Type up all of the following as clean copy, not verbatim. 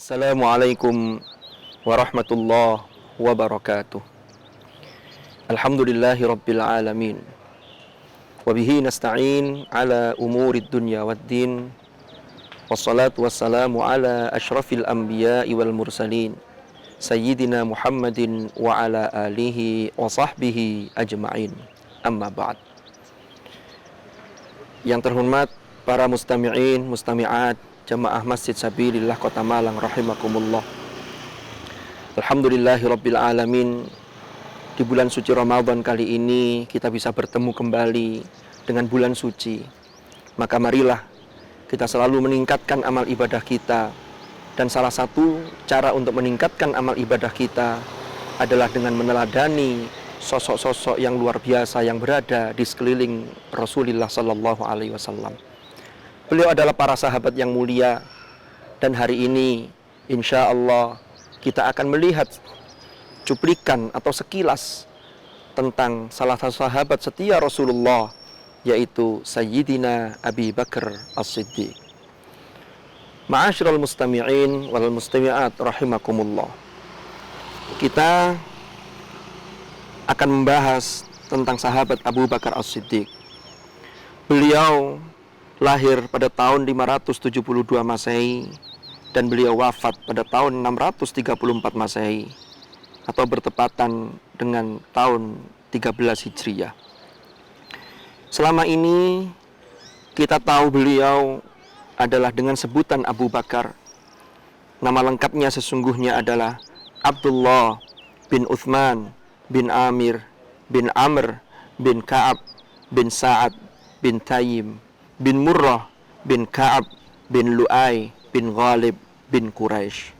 Assalamualaikum warahmatullahi wabarakatuh. Alhamdulillahi rabbil alamin. Wabihi nasta'in ala umurid dunya waddin. Wassalatu wassalamu ala ashrafil anbiya'i wal mursalin, Sayyidina Muhammadin wa ala alihi wa sahbihi ajma'in. Amma ba'd. Yang terhormat para mustami'in, mustami'at Jamaah Masjid Sabilillah Kota Malang rahimakumullah. Alhamdulillahi rabbil alamin. Di bulan suci Ramadan kali ini kita bisa bertemu kembali dengan bulan suci. Maka marilah kita selalu meningkatkan amal ibadah kita. Dan salah satu cara untuk meningkatkan amal ibadah kita adalah dengan meneladani sosok-sosok yang luar biasa yang berada di sekeliling Rasulullah sallallahu alaihi wasallam. Beliau adalah para sahabat yang mulia, dan hari ini insya Allah kita akan melihat cuplikan atau sekilas tentang salah satu sahabat setia Rasulullah, yaitu Sayyidina Abi Bakar As-Siddiq. Ma'asyiral mustami'in wal mustami'at rahimakumullah. Kita akan membahas tentang sahabat Abu Bakar As-Siddiq. Beliau lahir pada tahun 572 Masehi dan beliau wafat pada tahun 634 Masehi atau bertepatan dengan tahun 13 Hijriah. Selama ini kita tahu beliau adalah dengan sebutan Abu Bakar. Nama lengkapnya sesungguhnya adalah Abdullah bin Uthman bin Amir bin Amr bin Ka'ab bin Sa'ad bin Tayyim bin Murrah bin Ka'ab bin Lu'ay bin Ghalib bin Quraisy.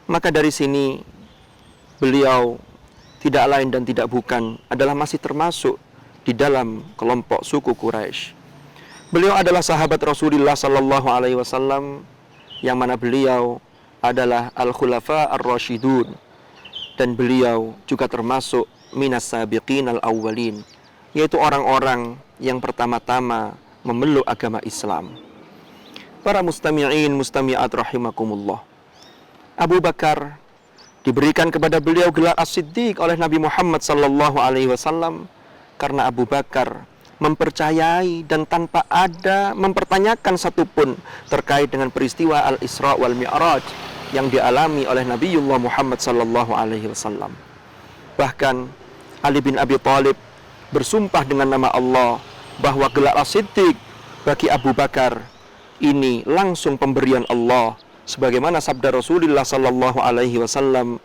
Maka dari sini beliau tidak lain dan tidak bukan adalah masih termasuk di dalam kelompok suku Quraisy. Beliau adalah sahabat Rasulullah sallallahu alaihi wasallam yang mana beliau adalah al-khulafa ar-rasyidun, dan beliau juga termasuk minas sabiqin al-awwalin, yaitu orang-orang yang pertama-tama memeluk agama Islam. Para mustami'in mustami'at rahimakumullah. Abu Bakar diberikan kepada beliau gelar As-Siddiq oleh Nabi Muhammad sallallahu alaihi wasallam karena Abu Bakar mempercayai dan tanpa ada mempertanyakan satupun terkait dengan peristiwa Al-Isra wal Mi'raj yang dialami oleh Nabiullah Muhammad sallallahu alaihi wasallam. Bahkan Ali bin Abi Thalib bersumpah dengan nama Allah bahwa gelar As-Siddiq bagi Abu Bakar ini langsung pemberian Allah, sebagaimana sabda Rasulullah sallallahu alaihi wasallam,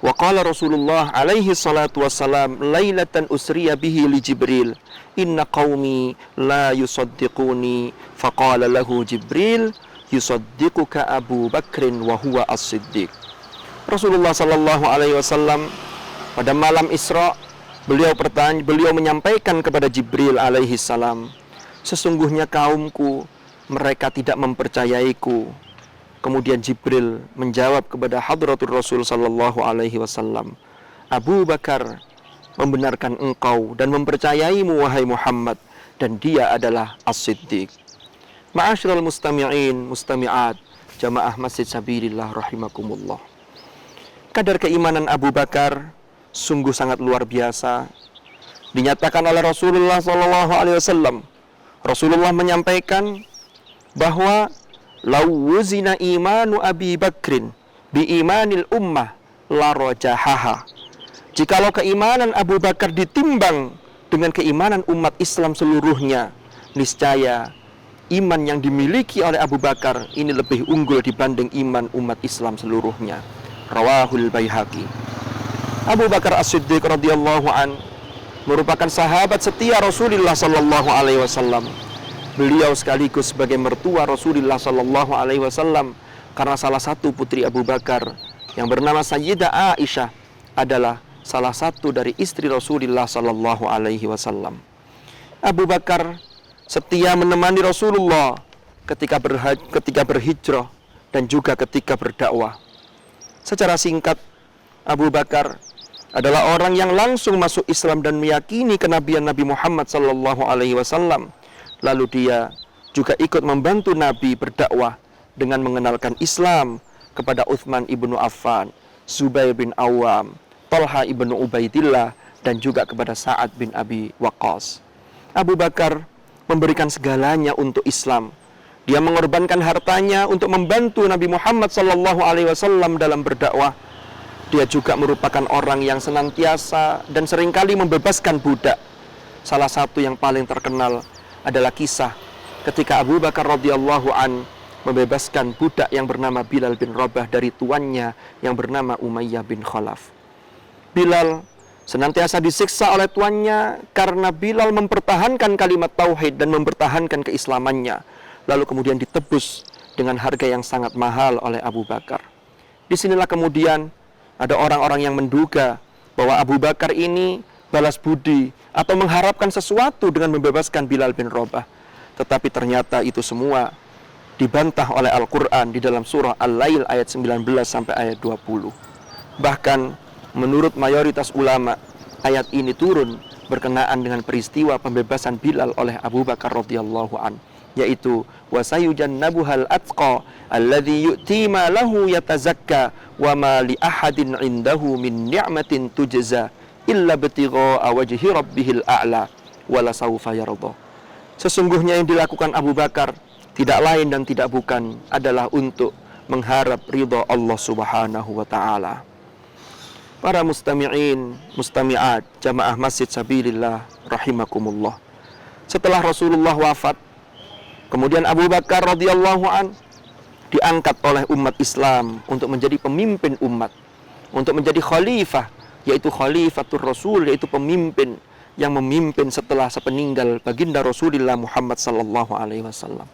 wa qala Rasulullah alaihi salatu wassalam lailatan usriya bihi li Jibril inna qaumi la yusaddiquni faqala lahu Jibril yusaddiquka Abu Bakrin wa huwa As-Siddiq. Rasulullah sallallahu alaihi wasallam pada malam Isra beliau menyampaikan kepada Jibril alaihi salam, sesungguhnya kaumku mereka tidak mempercayaiku. Kemudian Jibril menjawab kepada hadratur Rasul sallallahu alaihi wasallam, Abu Bakar membenarkan engkau dan mempercayaimu wahai Muhammad, dan dia adalah As-Siddiq. Ma'asyiral mustami'in mustami'at Jamaah Masjid Sabilillah rahimakumullah. Kadar keimanan Abu Bakar sungguh sangat luar biasa. Dinyatakan oleh Rasulullah sallallahu alaihi wasallam. Rasulullah menyampaikan bahwa law wuzina imanu Abi Bakrin bi imanil ummah la rajahaha. Jikalau keimanan Abu Bakar ditimbang dengan keimanan umat Islam seluruhnya, niscaya iman yang dimiliki oleh Abu Bakar ini lebih unggul dibanding iman umat Islam seluruhnya. Rawahul Baihaqi. Abu Bakar As-Siddiq radhiyallahu an merupakan sahabat setia Rasulullah sallallahu alaihi wasallam. Beliau sekaligus sebagai mertua Rasulullah sallallahu alaihi wasallam karena salah satu putri Abu Bakar yang bernama Sayyidah Aisyah adalah salah satu dari istri Rasulullah sallallahu alaihi wasallam. Abu Bakar setia menemani Rasulullah ketika berhijrah dan juga ketika berdakwah. Secara singkat, Abu Bakar adalah orang yang langsung masuk Islam dan meyakini kenabian Nabi Muhammad SAW. Lalu dia juga ikut membantu Nabi berdakwah dengan mengenalkan Islam kepada Utsman ibnu Affan, Zubair bin Awam, Talha ibnu Ubaidillah, dan juga kepada Sa'ad bin Abi Waqqas. Abu Bakar memberikan segalanya untuk Islam. Dia mengorbankan hartanya untuk membantu Nabi Muhammad SAW dalam berdakwah. Dia juga merupakan orang yang senantiasa dan seringkali membebaskan budak. Salah satu yang paling terkenal adalah kisah ketika Abu Bakar radhiyallahu an membebaskan budak yang bernama Bilal bin Rabah dari tuannya yang bernama Umayyah bin Khalaf. Bilal senantiasa disiksa oleh tuannya karena Bilal mempertahankan kalimat tauhid dan mempertahankan keislamannya, lalu kemudian ditebus dengan harga yang sangat mahal oleh Abu Bakar. Disinilah kemudian ada orang-orang yang menduga bahwa Abu Bakar ini balas budi atau mengharapkan sesuatu dengan membebaskan Bilal bin Rabah. Tetapi ternyata itu semua dibantah oleh Al-Quran di dalam surah Al-Lail ayat 19 sampai ayat 20. Bahkan menurut mayoritas ulama, ayat ini turun berkenaan dengan peristiwa pembebasan Bilal oleh Abu Bakar radhiyallahu an, yaitu wasayujannabuhal atqa alladzi yu'ti ma lahu yatazakka wa ma li ahadin 'indahu min ni'matin tujza illa btigha'a wajhi rabbihil a'la wala saufa yarda. Sesungguhnya yang dilakukan Abu Bakar tidak lain dan tidak bukan adalah untuk mengharap ridha Allah Subhanahu wa taala. Para mustami'in, mustami'at, jamaah Masjid Sabilillah rahimakumullah. Setelah Rasulullah wafat, kemudian Abu Bakar radhiyallahu an diangkat oleh umat Islam untuk menjadi pemimpin umat, untuk menjadi khalifah, yaitu khalifatur Rasul, yaitu pemimpin yang memimpin setelah sepeninggal baginda Rasulullah Muhammad sallallahu alaihi wasallam.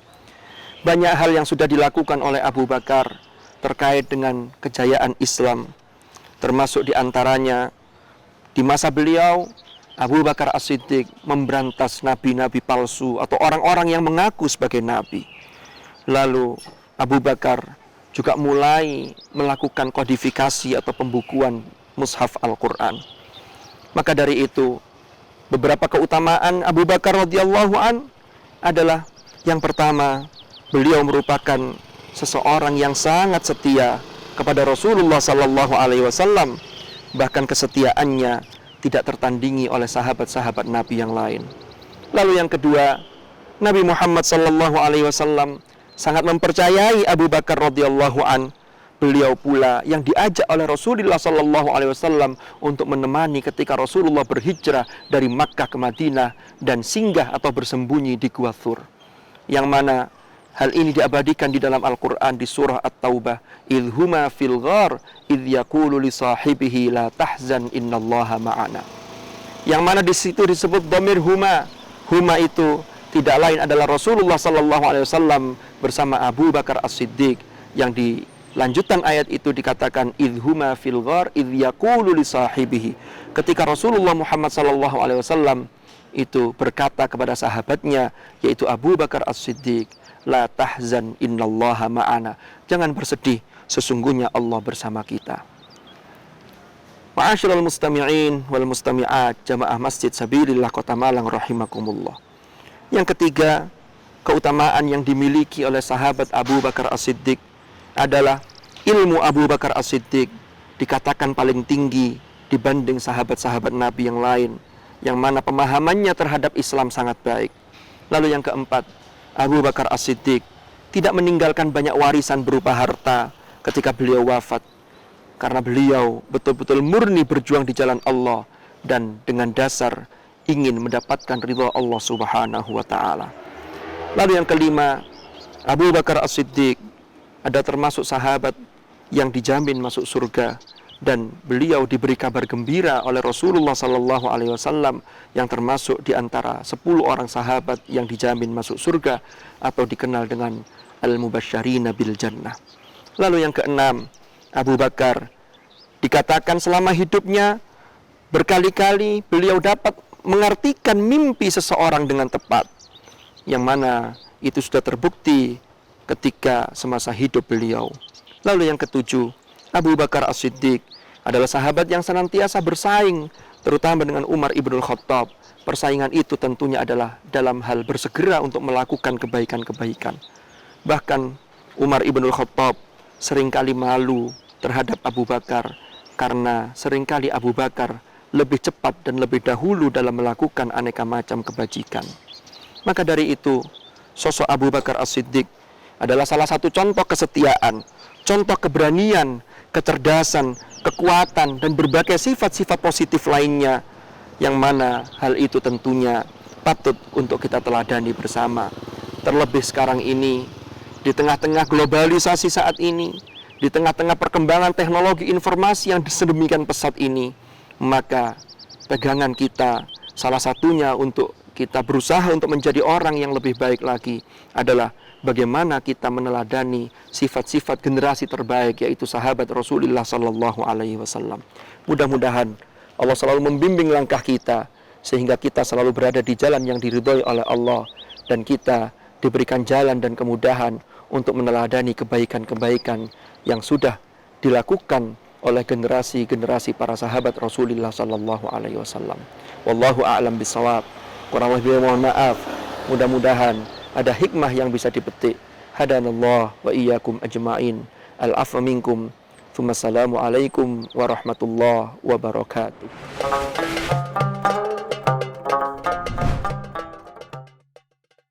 Banyak hal yang sudah dilakukan oleh Abu Bakar terkait dengan kejayaan Islam, termasuk diantaranya di masa beliau Abu Bakar As-Siddiq memberantas nabi-nabi palsu atau orang-orang yang mengaku sebagai nabi. Lalu Abu Bakar juga mulai melakukan kodifikasi atau pembukuan mushaf Al-Quran. Maka dari itu, beberapa keutamaan Abu Bakar radhiyallahu an adalah yang pertama, beliau merupakan seseorang yang sangat setia kepada Rasulullah sallallahu alaihi wasallam, bahkan kesetiaannya tidak tertandingi oleh sahabat-sahabat Nabi yang lain. Lalu yang kedua, Nabi Muhammad sallallahu alaihi wasallam sangat mempercayai Abu Bakar radhiyallahu an. Beliau pula yang diajak oleh Rasulullah sallallahu alaihi wasallam untuk menemani ketika Rasulullah berhijrah dari Makkah ke Madinah dan singgah atau bersembunyi di Gua Thur. Yang mana hal ini diabadikan di dalam Al-Quran di surah At-Taubah. Idh huma fil ghar idh yaqulu li sahibihi la tahzan innallaha ma'ana. Yang mana di situ disebut dhamir huma. Huma itu tidak lain adalah Rasulullah sallallahu alaihi wasallam bersama Abu Bakar As-Siddiq, yang di lanjutan ayat itu dikatakan idh huma fil ghar idh yaqulu li sahibihi. Ketika Rasulullah Muhammad sallallahu alaihi wasallam itu berkata kepada sahabatnya, yaitu Abu Bakar As-Siddiq, la tahzan innallaha ma'ana. Jangan bersedih, sesungguhnya Allah bersama kita. Ma'asyiral mustami'in wal mustami'at, jamaah Masjid Sabilillah Kota Malang rahimakumullah. Yang ketiga, keutamaan yang dimiliki oleh sahabat Abu Bakar As-Siddiq adalah ilmu Abu Bakar As-Siddiq dikatakan paling tinggi dibanding sahabat-sahabat Nabi yang lain, yang mana pemahamannya terhadap Islam sangat baik. Lalu yang keempat, Abu Bakar As-Siddiq tidak meninggalkan banyak warisan berupa harta ketika beliau wafat, karena beliau betul-betul murni berjuang di jalan Allah dan dengan dasar ingin mendapatkan ridha Allah Subhanahu wa taala. Lalu yang kelima, Abu Bakar As-Siddiq ada termasuk sahabat yang dijamin masuk surga, dan beliau diberi kabar gembira oleh Rasulullah sallallahu alaihi wasallam yang termasuk di antara 10 orang sahabat yang dijamin masuk surga atau dikenal dengan al-mubasysyirina bil jannah. Lalu yang keenam, Abu Bakar dikatakan selama hidupnya berkali-kali beliau dapat mengartikan mimpi seseorang dengan tepat, yang mana itu sudah terbukti ketika semasa hidup beliau. Lalu yang ketujuh, Abu Bakar As-Siddiq adalah sahabat yang senantiasa bersaing, terutama dengan Umar Ibnul Khattab. Persaingan itu tentunya adalah dalam hal bersegera untuk melakukan kebaikan-kebaikan. Bahkan Umar Ibnul Khattab seringkali malu terhadap Abu Bakar, karena seringkali Abu Bakar lebih cepat dan lebih dahulu dalam melakukan aneka macam kebajikan. Maka dari itu, sosok Abu Bakar As-Siddiq adalah salah satu contoh kesetiaan, contoh keberanian, kecerdasan, kekuatan, dan berbagai sifat-sifat positif lainnya, yang mana hal itu tentunya patut untuk kita teladani bersama. Terlebih sekarang ini, di tengah-tengah globalisasi saat ini, di tengah-tengah perkembangan teknologi informasi yang sedemikian pesat ini, maka pegangan kita, salah satunya untuk kita berusaha untuk menjadi orang yang lebih baik lagi adalah bagaimana kita meneladani sifat-sifat generasi terbaik, yaitu sahabat Rasulullah Sallallahu Alaihi Wasallam. Mudah-mudahan Allah selalu membimbing langkah kita sehingga kita selalu berada di jalan yang diridhoi oleh Allah, dan kita diberikan jalan dan kemudahan untuk meneladani kebaikan-kebaikan yang sudah dilakukan oleh generasi-generasi para sahabat Rasulullah Sallallahu Alaihi Wasallam. Wallahu a'lam bishawab. Kurang lebih mohon maaf. Mudah-mudahan ada hikmah yang bisa dipetik. Hadanallah wa iyyakum ajma'in. Al-afwa minkum. Assalamualaikum warahmatullahi wabarakatuh.